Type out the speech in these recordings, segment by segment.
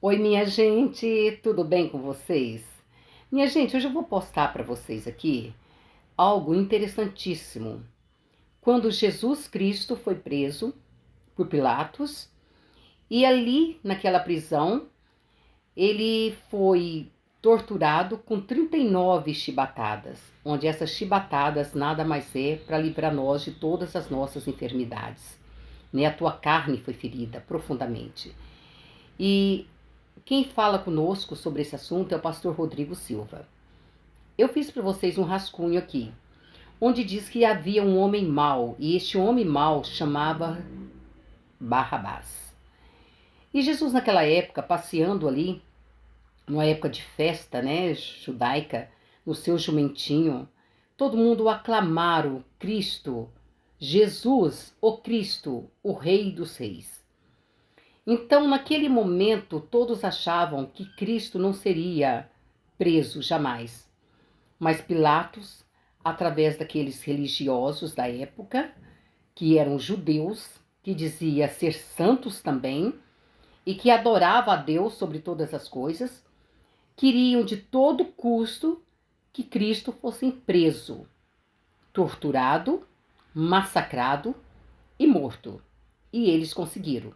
Oi, minha gente, tudo bem com vocês? Minha gente, hoje eu vou postar para vocês aqui algo interessantíssimo. Quando Jesus Cristo foi preso por Pilatos e ali naquela prisão ele foi torturado com 39 chibatadas, onde essas chibatadas nada mais é para livrar nós de todas as nossas enfermidades. Né? A tua carne foi ferida profundamente. E quem fala conosco sobre esse assunto é o pastor Rodrigo Silva. Eu fiz para vocês um rascunho aqui, onde diz que havia um homem mau, e este homem mau chamava Barrabás. E Jesus naquela época, passeando ali, numa época de festa, né, judaica, no seu jumentinho, todo mundo aclamaram Cristo, Jesus, o Cristo, o Rei dos Reis. Então, naquele momento, todos achavam que Cristo não seria preso jamais. Mas Pilatos, através daqueles religiosos da época, que eram judeus, que dizia ser santos também, e que adorava a Deus sobre todas as coisas, queriam de todo custo que Cristo fosse preso, torturado, massacrado e morto. E eles conseguiram.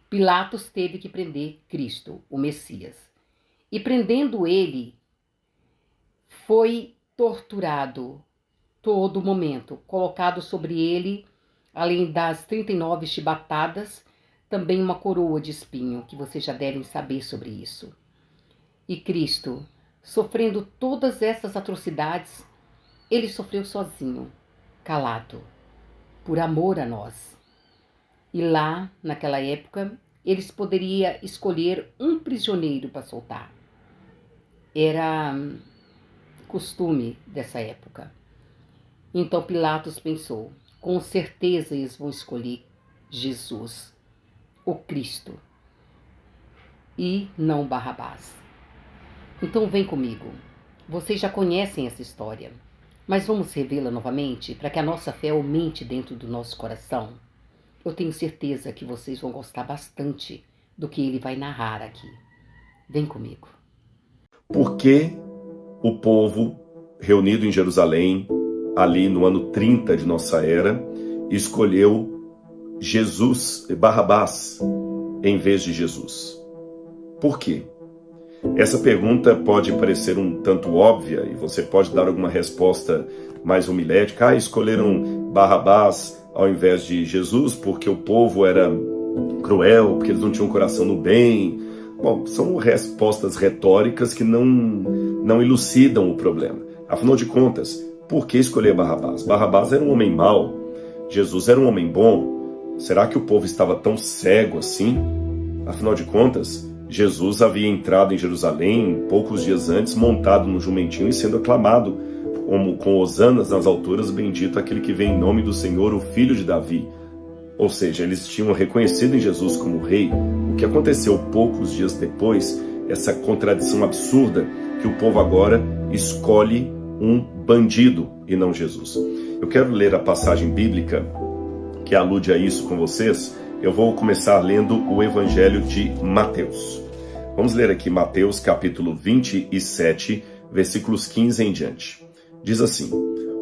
Pilatos teve que prender Cristo, o Messias. E prendendo ele, foi torturado todo momento, colocado sobre ele, além das 39 chibatadas, também uma coroa de espinho, que vocês já devem saber sobre isso. E Cristo, sofrendo todas essas atrocidades, ele sofreu sozinho, calado, por amor a nós. E lá, naquela época, eles poderiam escolher um prisioneiro para soltar. Era costume dessa época. Então Pilatos pensou, com certeza eles vão escolher Jesus, o Cristo, e não Barrabás. Então vem comigo. Vocês já conhecem essa história, mas vamos revê-la novamente para que a nossa fé aumente dentro do nosso coração. Eu tenho certeza que vocês vão gostar bastante do que ele vai narrar aqui. Vem comigo. Por que o povo reunido em Jerusalém, ali no ano 30 de nossa era, escolheu Barrabás, em vez de Jesus? Por quê? Essa pergunta pode parecer um tanto óbvia e você pode dar alguma resposta mais homilética. Escolheram Barrabás ao invés de Jesus porque o povo era cruel, porque eles não tinham coração no bem. Bom, são respostas retóricas que não elucidam o problema. Afinal de contas, por que escolher Barrabás? Barrabás era um homem mau, Jesus era um homem bom. Será que o povo estava tão cego assim? Afinal de contas, Jesus havia entrado em Jerusalém poucos dias antes, montado no jumentinho e sendo aclamado com hosanas nas alturas, bendito aquele que vem em nome do Senhor, o filho de Davi. Ou seja, eles tinham reconhecido em Jesus como rei. O que aconteceu poucos dias depois, essa contradição absurda, que o povo agora escolhe um bandido e não Jesus. Eu quero ler a passagem bíblica que alude a isso com vocês. Eu vou começar lendo o Evangelho de Mateus. Vamos ler aqui Mateus capítulo 27, versículos 15 em diante. Diz assim: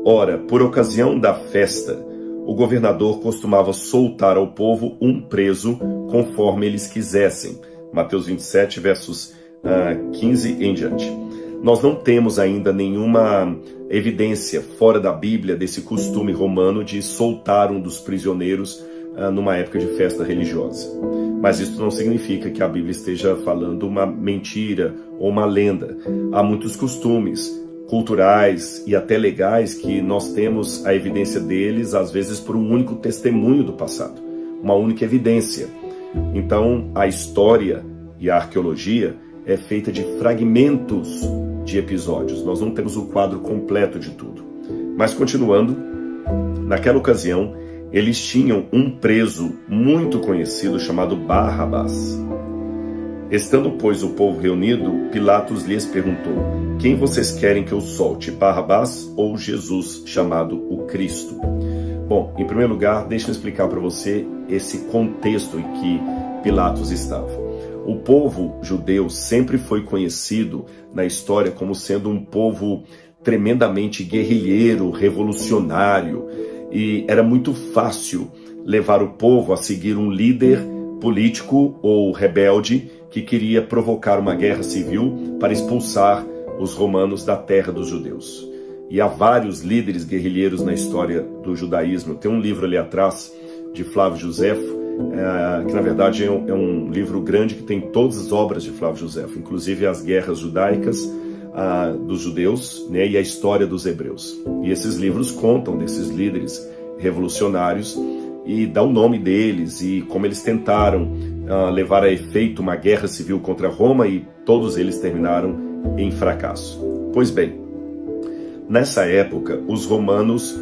Ora, por ocasião da festa, o governador costumava soltar ao povo um preso conforme eles quisessem. Mateus 27, versos 15 em diante. Nós não temos ainda nenhuma evidência fora da Bíblia desse costume romano de soltar um dos prisioneiros numa época de festa religiosa. Mas isso não significa que a Bíblia esteja falando uma mentira ou uma lenda. Há muitos costumes culturais e até legais que nós temos a evidência deles, às vezes por um único testemunho do passado, uma única evidência. Então, a história e a arqueologia é feita de fragmentos de episódios. Nós não temos o quadro completo de tudo. Mas continuando, naquela ocasião, eles tinham um preso muito conhecido chamado Barrabás. Estando, pois, o povo reunido, Pilatos lhes perguntou: Quem vocês querem que eu solte, Barrabás ou Jesus, chamado o Cristo? Bom, em primeiro lugar, deixa eu explicar para você esse contexto em que Pilatos estava. O povo judeu sempre foi conhecido na história como sendo um povo tremendamente guerrilheiro, revolucionário, e era muito fácil levar o povo a seguir um líder político ou rebelde que queria provocar uma guerra civil para expulsar os romanos da terra dos judeus. E há vários líderes guerrilheiros na história do judaísmo. Tem um livro ali atrás de Flávio Josefo, que na verdade é um livro grande que tem todas as obras de Flávio Josefo, inclusive as guerras judaicas dos judeus, né, e a história dos hebreus. E esses livros contam desses líderes revolucionários e dá o nome deles e como eles tentaram levar a efeito uma guerra civil contra Roma, e todos eles terminaram em fracasso. Pois bem, nessa época, os romanos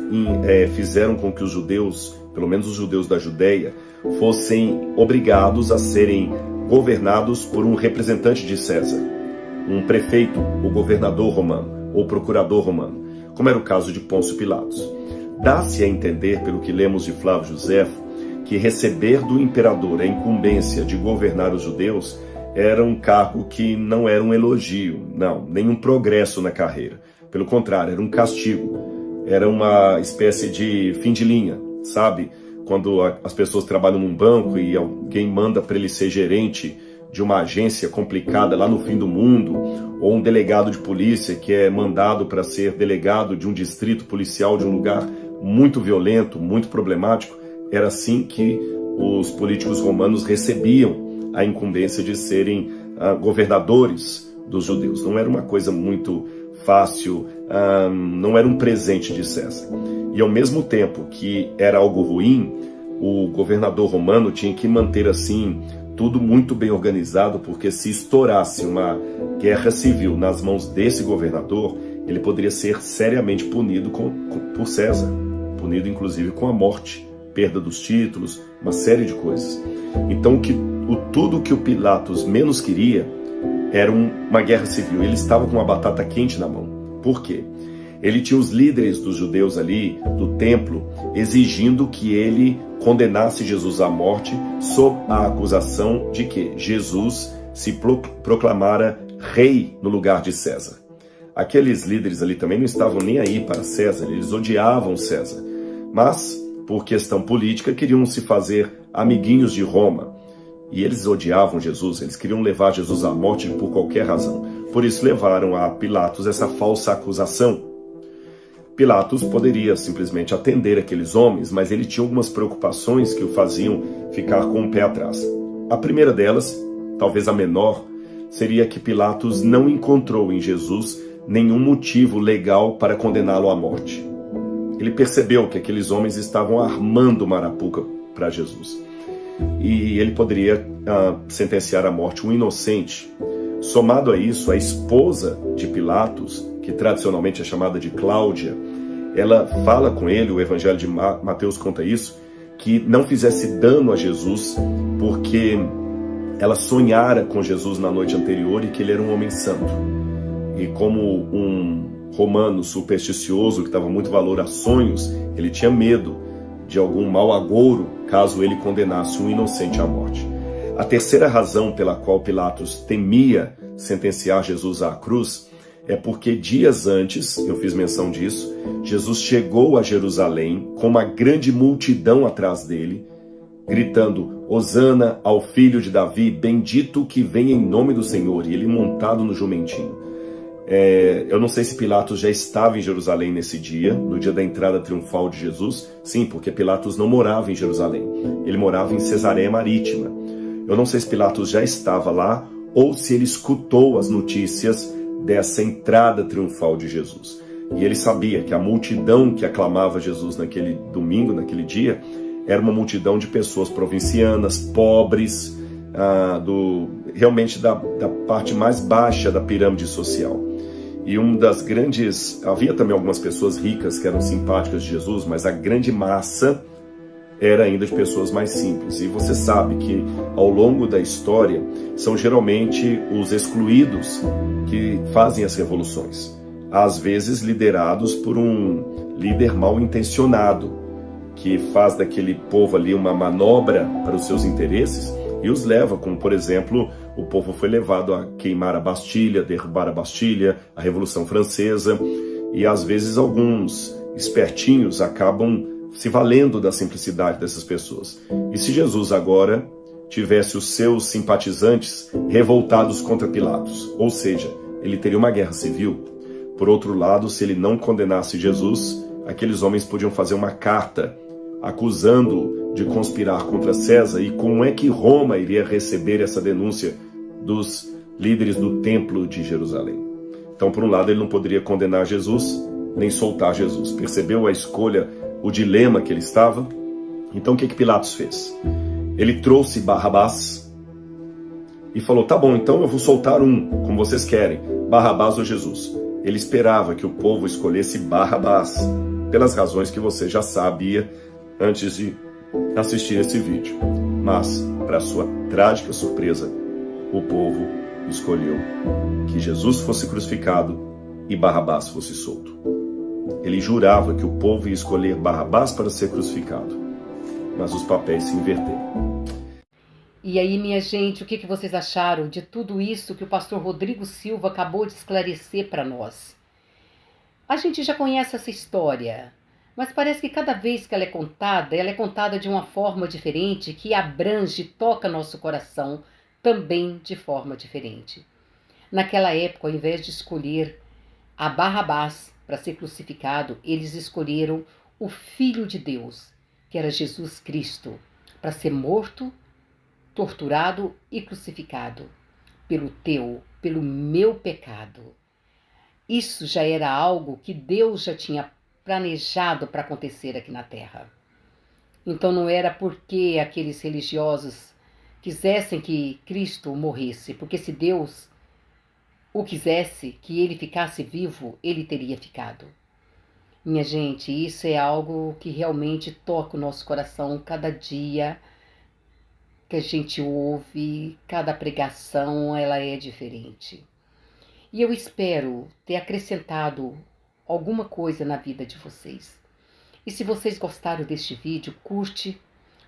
fizeram com que os judeus, pelo menos os judeus da Judéia, fossem obrigados a serem governados por um representante de César, um prefeito, o governador romano, ou procurador romano, como era o caso de Pôncio Pilatos. Dá-se a entender, pelo que lemos de Flávio Josefo, que receber do imperador a incumbência de governar os judeus era um cargo que não era um elogio, não, nem um progresso na carreira. Pelo contrário, era um castigo, era uma espécie de fim de linha, sabe? Quando as pessoas trabalham num banco e alguém manda para ele ser gerente de uma agência complicada lá no fim do mundo, ou um delegado de polícia que é mandado para ser delegado de um distrito policial de um lugar muito violento, muito problemático, era assim que os políticos romanos recebiam a incumbência de serem governadores dos judeus. Não era uma coisa muito fácil, não era um presente de César. E ao mesmo tempo que era algo ruim, o governador romano tinha que manter assim tudo muito bem organizado, porque se estourasse uma guerra civil nas mãos desse governador, ele poderia ser seriamente punido por César, punido inclusive com a morte, perda dos títulos, uma série de coisas. Então tudo que o Pilatos menos queria era uma guerra civil. Ele estava com uma batata quente na mão. Por quê? Ele tinha os líderes dos judeus ali, do templo, exigindo que ele condenasse Jesus à morte sob a acusação de que Jesus se proclamara rei no lugar de César. Aqueles líderes ali também não estavam nem aí para César, eles odiavam César. Mas, por questão política, queriam se fazer amiguinhos de Roma. E eles odiavam Jesus, eles queriam levar Jesus à morte por qualquer razão. Por isso levaram a Pilatos essa falsa acusação. Pilatos poderia simplesmente atender aqueles homens, mas ele tinha algumas preocupações que o faziam ficar com o pé atrás. A primeira delas, talvez a menor, seria que Pilatos não encontrou em Jesus nenhum motivo legal para condená-lo à morte. Ele percebeu que aqueles homens estavam armando uma arapuca para Jesus. E ele poderia sentenciar à morte um inocente. Somado a isso, a esposa de Pilatos, que tradicionalmente é chamada de Cláudia, ela fala com ele, o Evangelho de Mateus conta isso, que não fizesse dano a Jesus, porque ela sonhara com Jesus na noite anterior e que ele era um homem santo. E como um romano supersticioso que dava muito valor a sonhos, ele tinha medo de algum mau agouro caso ele condenasse um inocente à morte. A terceira razão pela qual Pilatos temia sentenciar Jesus à cruz é porque dias antes, eu fiz menção disso, Jesus chegou a Jerusalém com uma grande multidão atrás dele, gritando: Hosana ao filho de Davi, bendito que vem em nome do Senhor, e ele montado no jumentinho. Eu não sei se Pilatos já estava em Jerusalém nesse dia, no dia da entrada triunfal de Jesus. Sim, porque Pilatos não morava em Jerusalém, ele morava em Cesareia Marítima. Eu não sei se Pilatos já estava lá ou se ele escutou as notícias dessa entrada triunfal de Jesus. E ele sabia que a multidão que aclamava Jesus naquele domingo, naquele dia, era uma multidão de pessoas provincianas, pobres, realmente da parte mais baixa da pirâmide social. E havia também algumas pessoas ricas que eram simpáticas de Jesus, mas a grande massa era ainda de pessoas mais simples. E você sabe que ao longo da história são geralmente os excluídos que fazem as revoluções, às vezes liderados por um líder mal intencionado, que faz daquele povo ali uma manobra para os seus interesses e os leva, como por exemplo, o povo foi levado a queimar a Bastilha, derrubar a Bastilha, a Revolução Francesa, e às vezes alguns espertinhos acabam se valendo da simplicidade dessas pessoas. E se Jesus agora tivesse os seus simpatizantes revoltados contra Pilatos, ou seja, ele teria uma guerra civil. Por outro lado, se ele não condenasse Jesus, aqueles homens podiam fazer uma carta acusando de conspirar contra César, e como é que Roma iria receber essa denúncia dos líderes do templo de Jerusalém? Então, por um lado, ele não poderia condenar Jesus, nem soltar Jesus. Percebeu a escolha, o dilema que ele estava? Então, o que Pilatos fez? Ele trouxe Barrabás e falou, tá bom, então eu vou soltar um, como vocês querem, Barrabás ou Jesus. Ele esperava que o povo escolhesse Barrabás, pelas razões que você já sabia antes de assistir esse vídeo. Mas, para sua trágica surpresa, o povo escolheu que Jesus fosse crucificado e Barrabás fosse solto. Ele jurava que o povo ia escolher Barrabás para ser crucificado, mas os papéis se inverteram. E aí, minha gente, o que vocês acharam de tudo isso que o pastor Rodrigo Silva acabou de esclarecer para nós? A gente já conhece essa história, mas parece que cada vez que ela é contada de uma forma diferente, que abrange, toca nosso coração também de forma diferente. Naquela época, ao invés de escolher a Barrabás para ser crucificado, eles escolheram o Filho de Deus, que era Jesus Cristo, para ser morto, torturado e crucificado pelo meu pecado. Isso já era algo que Deus já tinha planejado para acontecer aqui na Terra. Então não era porque aqueles religiosos quisessem que Cristo morresse, porque se Deus o quisesse que ele ficasse vivo, ele teria ficado. Minha gente, isso é algo que realmente toca o nosso coração cada dia que a gente ouve, cada pregação, ela é diferente. E eu espero ter acrescentado alguma coisa na vida de vocês. E se vocês gostaram deste vídeo, curte,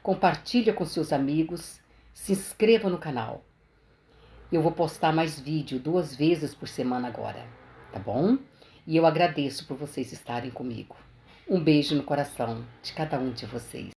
compartilha com seus amigos, se inscreva no canal. Eu vou postar mais vídeo 2 vezes por semana agora, tá bom? E eu agradeço por vocês estarem comigo. Um beijo no coração de cada um de vocês.